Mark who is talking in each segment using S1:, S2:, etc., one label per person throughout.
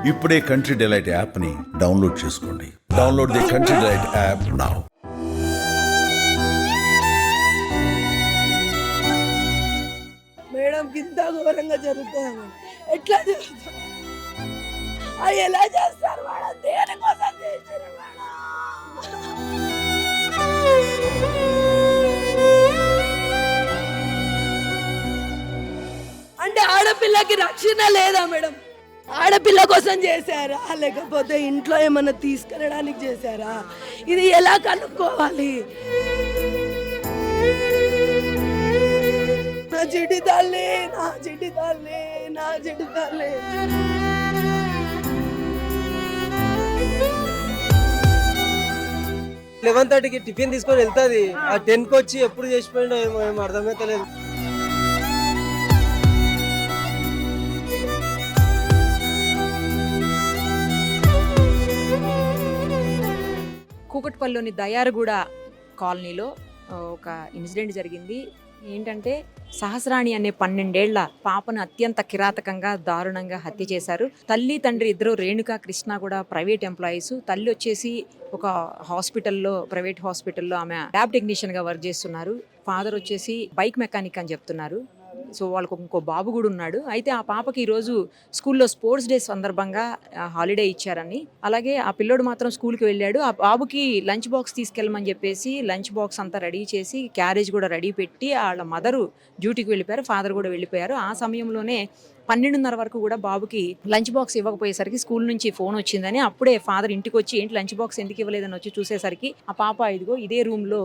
S1: ఇప్పుడే country delight యాప్ని download చేసుకోండి. Download the country delight app now.
S2: Madam ఇంత ఘోరంగా జరుగుతుంది. ఎట్లా జరుగుతుంది? అది ఎలా చేస్తారు మేడం? దేనికోసం చేశారు మేడం? అంటే ఆడపిల్లకి రక్షణ లేదా మేడం? ఆడపిల్ల కోసం చేశారా లేకపోతే ఇంట్లో ఏమన్నా తీసుకెళ్ళడానికి చేశారా? ఇది ఎలా కనుక్కోవాలి? నా చిట్టి తల్లి, నా చిట్టి తల్లి, నా చిట్టి తల్లి.
S3: 11:30కి టిఫిన్ తీసుకొని వెళ్తుంది. ఆ 10కి వచ్చి ఎప్పుడు చేసిపోయిండో ఏమో అర్థమైతే లేదు.
S4: కూకట్పల్లిలోని దయారగూడ కాలనీలో ఒక ఇన్సిడెంట్ జరిగింది. ఏంటంటే సహస్రాణి అనే 12 ఏళ్ల పాపను అత్యంత కిరాతకంగా దారుణంగా హత్య చేశారు. తల్లి తండ్రి ఇద్దరు రేణుక కృష్ణ కూడా ప్రైవేట్ ఎంప్లాయీస్. తల్లి వచ్చేసి ఒక ప్రైవేట్ హాస్పిటల్లో ఆమె ల్యాబ్ టెక్నీషియన్గా వర్క్ చేస్తున్నారు. ఫాదర్ వచ్చేసి బైక్ మెకానిక్ అని చెప్తున్నారు. సో వాళ్ళకు ఇంకో బాబు కూడా ఉన్నాడు. అయితే ఆ పాపకి ఈరోజు స్కూల్లో స్పోర్ట్స్ డే సందర్భంగా హాలిడే ఇచ్చారని, అలాగే ఆ పిల్లోడు మాత్రం స్కూల్కి వెళ్ళాడు. ఆ బాబుకి లంచ్ బాక్స్ తీసుకెళ్ళమని చెప్పేసి లంచ్ బాక్స్ అంతా రెడీ చేసి క్యారేజ్ కూడా రెడీ పెట్టి వాళ్ళ మదరు డ్యూటీకి వెళ్ళిపోయారు, ఫాదర్ కూడా వెళ్ళిపోయారు. ఆ సమయంలోనే 12:30 వరకు కూడా బాబుకి లంచ్ బాక్స్ ఇవ్వకపోయేసరికి స్కూల్ నుంచి ఫోన్ వచ్చిందని అప్పుడే ఫాదర్ ఇంటికి వచ్చి ఏంటి లంచ్ బాక్స్ ఎందుకు ఇవ్వలేదని వచ్చి చూసేసరికి ఆ పాప ఇదిగో ఇదే రూమ్లో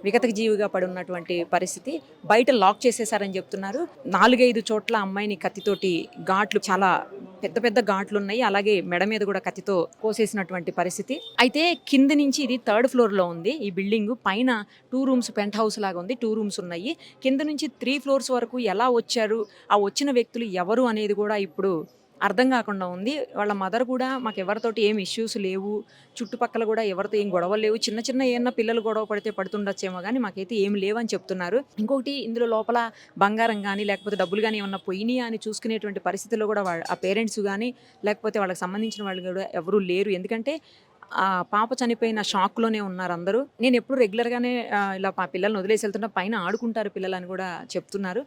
S4: విగతక జీవిగా పడి ఉన్నటువంటి పరిస్థితి. బయట లాక్ చేసేసారని చెప్తున్నారు. 4-5 చోట్ల అమ్మాయిని కత్తితోటి ఘాట్లు, చాలా పెద్ద పెద్ద ఘాట్లు ఉన్నాయి. అలాగే మెడ మీద కూడా కత్తితో కోసేసినటువంటి పరిస్థితి. అయితే కింద నుంచి ఇది 3rd ఫ్లోర్లో ఉంది ఈ బిల్డింగ్. పైన 2 రూమ్స్ పెంట్ హౌస్ లాగా ఉంది, 2 రూమ్స్ ఉన్నాయి. కింద నుంచి 3 ఫ్లోర్స్ వరకు ఎలా వచ్చారు, ఆ వచ్చిన వ్యక్తులు ఎవరు అనేది కూడా ఇప్పుడు అర్థం కాకుండా ఉంది. వాళ్ళ మదర్ కూడా మాకు ఎవరితోటి ఏం ఇష్యూస్ లేవు, చుట్టుపక్కల కూడా ఎవరితో ఏం గొడవలు లేవు, చిన్న చిన్న ఏమన్నా పిల్లలు గొడవ పడితే పడుతుండొచ్చేమో కానీ మాకైతే ఏం లేవని చెప్తున్నారు. ఇంకొకటి ఇందులో లోపల బంగారం కానీ లేకపోతే డబ్బులు కానీ ఏమన్నా పోయినాయా అని చూసుకునేటువంటి పరిస్థితుల్లో కూడా ఆ పేరెంట్స్ కానీ లేకపోతే వాళ్ళకి సంబంధించిన వాళ్ళు కూడా ఎవరూ లేరు. ఎందుకంటే ఆ పాప చనిపోయిన షాక్లోనే ఉన్నారు అందరూ. నేను ఎప్పుడు రెగ్యులర్గానే ఇలా మా పిల్లల్ని వదిలేసి వెళ్తున్నా, పైన ఆడుకుంటారు పిల్లలు అని కూడా చెప్తున్నారు.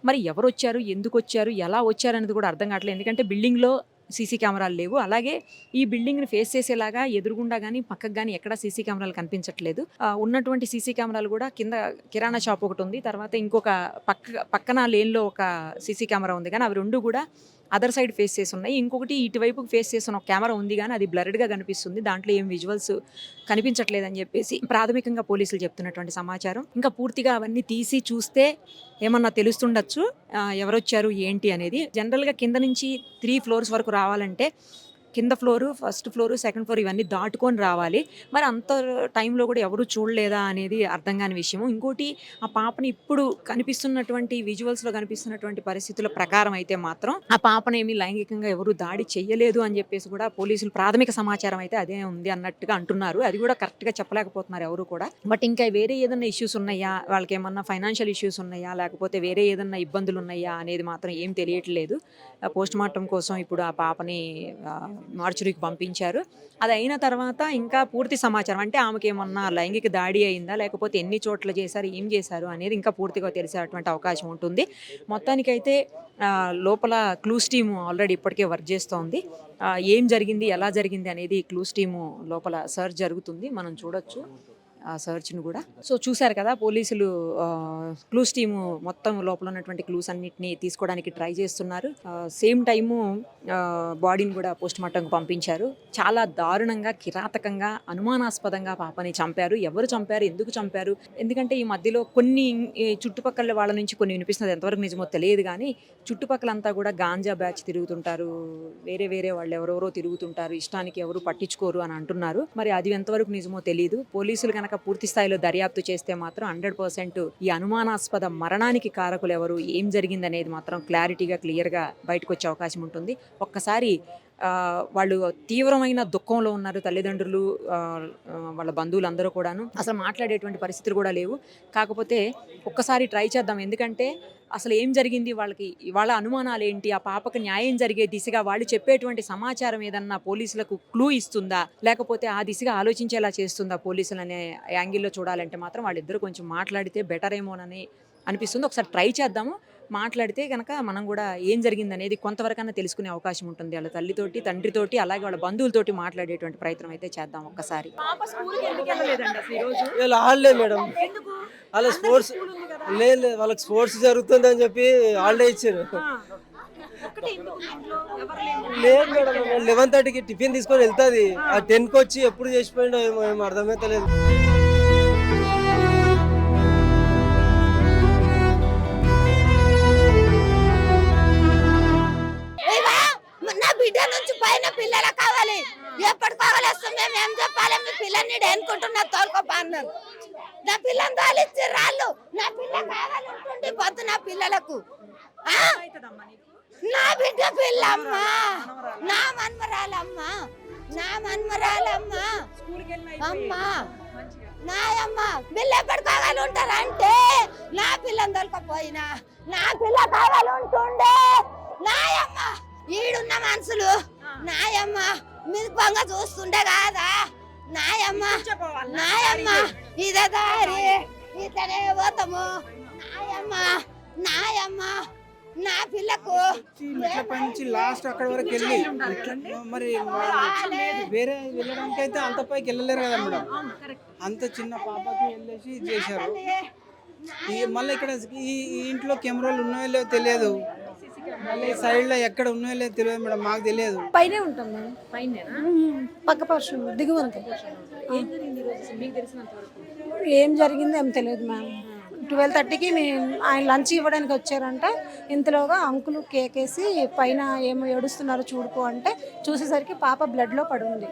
S4: మరి ఎవరు వచ్చారు, ఎందుకు వచ్చారు, ఎలా వచ్చారు అనేది కూడా అర్థం కావట్లేదు. ఎందుకంటే బిల్డింగ్లో సీసీ కెమెరాలు లేవు. అలాగే ఈ బిల్డింగ్ని ఫేస్ చేసేలాగా ఎదురుగుండా కానీ పక్కకు కానీ ఎక్కడ సీసీ కెమెరాలు కనిపించట్లేదు. ఉన్నటువంటి సీసీ కెమెరాలు కూడా కింద కిరాణా షాప్ ఒకటి ఉంది, తర్వాత ఇంకొక పక్కన లేన్లో ఒక సీసీ కెమెరా ఉంది, కానీ అవి రెండు కూడా అదర్ సైడ్ ఫేస్ చేసి ఉన్నాయి. ఇంకొకటి ఇటువైపు ఫేస్ చేసిన ఒక కెమెరా ఉంది, కానీ అది బ్లర్డ్గా కనిపిస్తుంది, దాంట్లో ఏం విజువల్స్ కనిపించట్లేదని చెప్పేసి ప్రాథమికంగా పోలీసులు చెప్తున్నటువంటి సమాచారం. ఇంకా పూర్తిగా అవన్నీ తీసి చూస్తే ఏమన్నా తెలుస్తుండొచ్చు ఎవరొచ్చారు ఏంటి అనేది. జనరల్గా కింద నుంచి 3 ఫ్లోర్స్ వరకు రావాలంటే కింద floor, first floor, second floor ఇవన్నీ దాటుకొని రావాలి. మరి అంత టైంలో కూడా ఎవరు చూడలేదా అనేది అర్థం కాని విషయము. ఇంకోటి ఆ పాపని ఇప్పుడు కనిపిస్తున్నటువంటి విజువల్స్లో కనిపిస్తున్నటువంటి పరిస్థితుల ప్రకారం అయితే మాత్రం ఆ పాపనేమి లైంగికంగా ఎవరు దాడి చెయ్యలేదు అని చెప్పేసి కూడా పోలీసులు ప్రాథమిక సమాచారం అయితే అదే ఉంది అన్నట్టుగా అంటున్నారు. అది కూడా కరెక్ట్గా చెప్పలేకపోతున్నారు ఎవరు కూడా. బట్ ఇంకా వేరే ఏదైనా ఇష్యూస్ ఉన్నాయా, వాళ్ళకి ఏమన్నా ఫైనాన్షియల్ ఇష్యూస్ ఉన్నాయా, లేకపోతే వేరే ఏదైనా ఇబ్బందులు ఉన్నాయా అనేది మాత్రం ఏం తెలియట్లేదు. పోస్ట్ మార్టం కోసం ఇప్పుడు ఆ పాపని మార్చురీకి పంపించారు. అది అయిన తర్వాత ఇంకా పూర్తి సమాచారం, అంటే ఆమెకి ఏమన్నా లైంగిక దాడి అయిందా లేకపోతే ఎన్ని చోట్ల చేశారు, ఏం చేశారు అనేది ఇంకా పూర్తిగా తెలిసేటువంటి అవకాశం ఉంటుంది. మొత్తానికైతే లోపల క్లూస్ టీము ఆల్రెడీ ఇప్పటికే వర్క్ చేస్తోంది. ఏం జరిగింది, ఎలా జరిగింది అనేది క్లూస్ టీము లోపల సర్చ్ జరుగుతుంది, మనం చూడొచ్చు ఆ సర్చ్ను కూడా. సో చూశారు కదా, పోలీసులు క్లూస్ టీము మొత్తం లోపల ఉన్నటువంటి క్లూస్ అన్నిటిని తీసుకోవడానికి ట్రై చేస్తున్నారు. సేమ్ టైము బాడీని కూడా పోస్ట్ మార్టంకు పంపించారు. చాలా దారుణంగా, కిరాతకంగా, అనుమానాస్పదంగా పాపని చంపారు. ఎవరు చంపారు, ఎందుకు చంపారు, ఎందుకంటే ఈ మధ్యలో కొన్ని చుట్టుపక్కల వాళ్ళ నుంచి కొన్ని వినిపిస్తున్నది, ఎంతవరకు నిజమో తెలియదు కానీ చుట్టుపక్కలంతా కూడా గాంజా బ్యాచ్ తిరుగుతుంటారు, వేరే వేరే వాళ్ళు ఎవరెవరో తిరుగుతుంటారు, ఇష్టానికి ఎవరు పట్టించుకోరు అని అంటున్నారు. మరి అది ఎంతవరకు నిజమో తెలియదు. పోలీసులు కనుక పూర్తి స్థాయిలో దర్యాప్తు చేస్తే మాత్రం 100% ఈ అనుమానాస్పద మరణానికి కారకులు ఎవరు, ఏం జరిగిందనేది మాత్రం క్లారిటీగా, క్లియర్గా బయటకు వచ్చే అవకాశం ఉంటుంది. ఒక్కసారి వాళ్ళు తీవ్రమైన దుఃఖంలో ఉన్నారు, తల్లిదండ్రులు, వాళ్ళ బంధువులు అందరూ కూడాను. అసలు మాట్లాడేటువంటి పరిస్థితులు కూడా లేవు. కాకపోతే ఒక్కసారి ట్రై చేద్దాం, ఎందుకంటే అసలు ఏం జరిగింది, వాళ్ళ అనుమానాలు ఏంటి, ఆ పాపకు న్యాయం జరిగే దిశగా వాళ్ళు చెప్పేటువంటి సమాచారం ఏదన్నా పోలీసులకు క్లూ ఇస్తుందా, లేకపోతే ఆ దిశగా ఆలోచించేలా చేస్తుందా పోలీసులు అనే యాంగిల్లో చూడాలంటే మాత్రం వాళ్ళిద్దరూ కొంచెం మాట్లాడితే బెటర్ ఏమోనని అనిపిస్తుంది. ఒకసారి ట్రై చేద్దాము. మాట్లాడితే కనుక మనం కూడా ఏం జరిగింది అనేది కొంతవరకన్నా తెలుసుకునే అవకాశం ఉంటుంది. వాళ్ళ తల్లితోటి, తండ్రితోటి, అలాగే వాళ్ళ బంధువులతోటి మాట్లాడేటువంటి ప్రయత్నం అయితే చేద్దాం ఒక్కసారి.
S3: వీళ్ళు హాలిడే మేడం, వాళ్ళ స్పోర్ట్స్ లేదు, వాళ్ళకి స్పోర్ట్స్ జరుగుతుంది అని చెప్పి హాలిడే ఇచ్చారు. లేదు మేడం, 11:30కి టిఫిన్ తీసుకొని వెళ్తుంది, ఆ 10కి వచ్చి ఎప్పుడు చేసిపోయిండో ఏమో అర్థమైతే లేదు.
S2: నా బిడ్డ నుంచి పైన పిల్లల కావాలి, ఎప్పటి కావాలి వస్తాం, మేము ఏం చెప్పాలి, మీ పిల్లల్ని అనుకుంటున్నా తోలుకోపా అన్నారు. నా పిల్లని తోలిచ్చి రాళ్ళు, నా పిల్ల కావాలి ఉంటుండే పొద్దు నా పిల్లలకు. నా బిడ్డ పిల్లమ్మా, నా మన్మరాలమ్మా, నా మన్మరాలమ్మా, అమ్మా నాయమ్మ పిల్ల ఎప్పటి కావాలి ఉంటారంటే నా పిల్లని తోలుకపోయినా నా పిల్ల కావాలి ఉంటుండే. నాయమ్మ ఈడున్న మనుషులు నాయమ్మ మిరుపంగా చూస్తుండే కాదా, నాయమ్మ నాయమ్మ ఇదే దారి ఇతనే పోతాము, నాయమ్మ నాయమ్మ నా పిల్లకు
S5: నుంచి లాస్ట్ అక్కడ వరకు వెళ్ళి మరి వేరే వెళ్ళడానికి అయితే అంత పైకి వెళ్ళలేరు కదా మేడం, అంత చిన్న పాపకి వెళ్ళేసి చేశారు. మళ్ళీ ఇక్కడ ఈ ఇంట్లో కెమెరాలు ఉన్నాయో లేవో తెలియదు, మళ్ళీ సైడ్ లో ఎక్కడ ఉన్నాయో లేదో తెలియదు మేడం, మాకు తెలియదు.
S6: పైనే ఉంటాం మేడం, పక్క పర్షన్ దిగువ ఉంటాం. ఏం జరిగిందో ఏం తెలియదు మ్యామ్. 12:30కి ఆయన లంచ్ ఇవ్వడానికి వచ్చారంట. ఇంతలోగా అంకులు కేక్ వేసి పైన ఏమో ఏడుస్తున్నారో చూడుకో అంటే చూసేసరికి పాప బ్లడ్లో పడి ఉంది.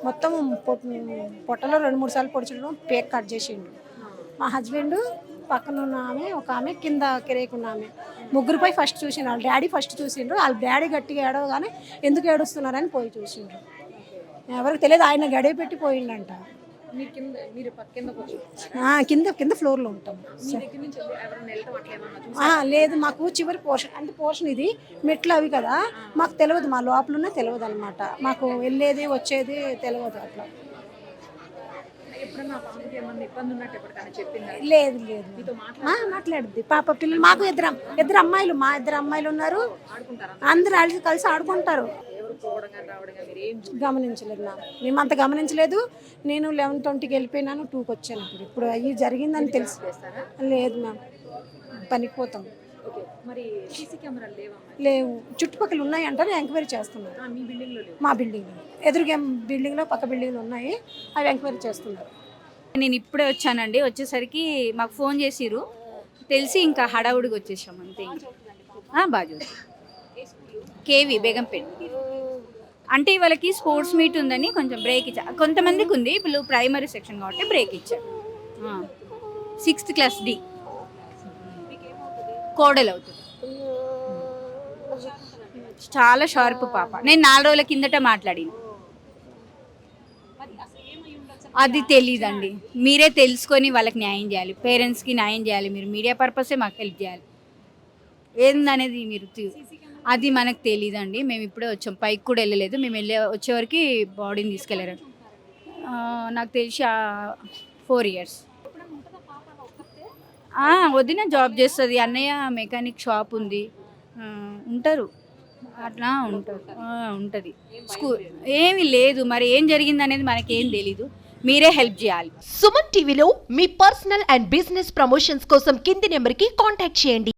S6: మొత్తం పొట్టలో 2-3 సార్లు పొడిచడం, పేక్ కట్ చేసిండు. మా హస్బెండ్ పక్కన ఉన్న ఆమె, ఒక ఆమె కింద కిరేకున్న ఆమె, ముగ్గురిపై ఫస్ట్ చూసిండు. వాళ్ళ డాడీ ఫస్ట్ చూసిండ్రు. వాళ్ళ డాడీ గట్టిగా ఏడవగానే ఎందుకు ఏడుస్తున్నారని పోయి చూసిండ్రు. ఎవరికి తెలియదు, ఆయన గడియ పెట్టి పోయిండంట. కింద ఫ్లోర్లో ఉంటాం. లేదు, మాకు చివరి పోర్షన్ అంటే పోర్షన్ ఇది మెట్లు అవి కదా, మాకు తెలియదు, మా లోపల ఉన్న తెలియదు అనమాట, మాకు వెళ్ళేది వచ్చేది తెలియదు అట్లా. లేదు లేదు మాట్లాడుద్ది పాప. పిల్లలు మాకు ఇద్దరు అమ్మాయిలు, మా ఇద్దరు అమ్మాయిలు ఉన్నారు, అందరూ కలిసి ఆడుకుంటారు. గమనించలేదు మేము అంత గమనించలేదు. నేను 11:20కి వెళ్ళిపోయినాను, 2కి వచ్చాను. ఇప్పుడు అవి జరిగిందని తెలుసు. లేదు మ్యామ్, పనికి పోతాం. లేవు, చుట్టుపక్కల ఉన్నాయి అంటారు, ఎంక్వైరీ చేస్తున్నారు. మా బిల్డింగ్లో ఎదురుగా బిల్డింగ్లో పక్క బిల్డింగ్లో ఉన్నాయి, అవి ఎంక్వైరీ చేస్తున్నారు.
S7: నేను ఇప్పుడే వచ్చానండి. వచ్చేసరికి మాకు ఫోన్ చేసిర్రు, తెలిసి ఇంకా హడావుడికి వచ్చేసాం అంతే. బాజు కేవి బేగంపేట. అంటే వాళ్ళకి స్పోర్ట్స్ మీట్ ఉందని కొంచెం బ్రేక్ ఇచ్చారు. కొంతమందికి ఉంది, ఇప్పుడు ప్రైమరీ సెక్షన్ కాబట్టి బ్రేక్ ఇచ్చారు. 6th క్లాస్ డి కోడలు అవుతుంది. చాలా షార్ప్ పాప. నేను 4 రోజుల కిందట మాట్లాడిన. అది తెలీదండి, మీరే తెలుసుకొని వాళ్ళకి న్యాయం చేయాలి, పేరెంట్స్కి న్యాయం చేయాలి. మీరు మీడియా పర్పసే మాకు హెల్ప్ చేయాలి. ఏందనేది మీరు అది మనకు తెలీదండి. మేము ఇప్పుడే వచ్చాం, పైకి కూడా వెళ్ళలేదు. మేము వచ్చేవరకు బాడీని తీసుకెళ్ళారు. నాకు తెలిసి 4 years. వదిన జాబ్ చేస్తుంది, అన్నయ్య మెకానిక్ షాప్ ఉంది, ఉంటారు అట్లా ఉంటుంది. స్కూల్ ఏమీ లేదు, మరి ఏం జరిగింది అనేది మనకేం తెలీదు, మీరే హెల్ప్ చేయాలి.
S8: సుమన్ టీవీలో మీ పర్సనల్ అండ్ బిజినెస్ ప్రమోషన్స్ కోసం కింది నెంబర్కి కాంటాక్ట్ చేయండి.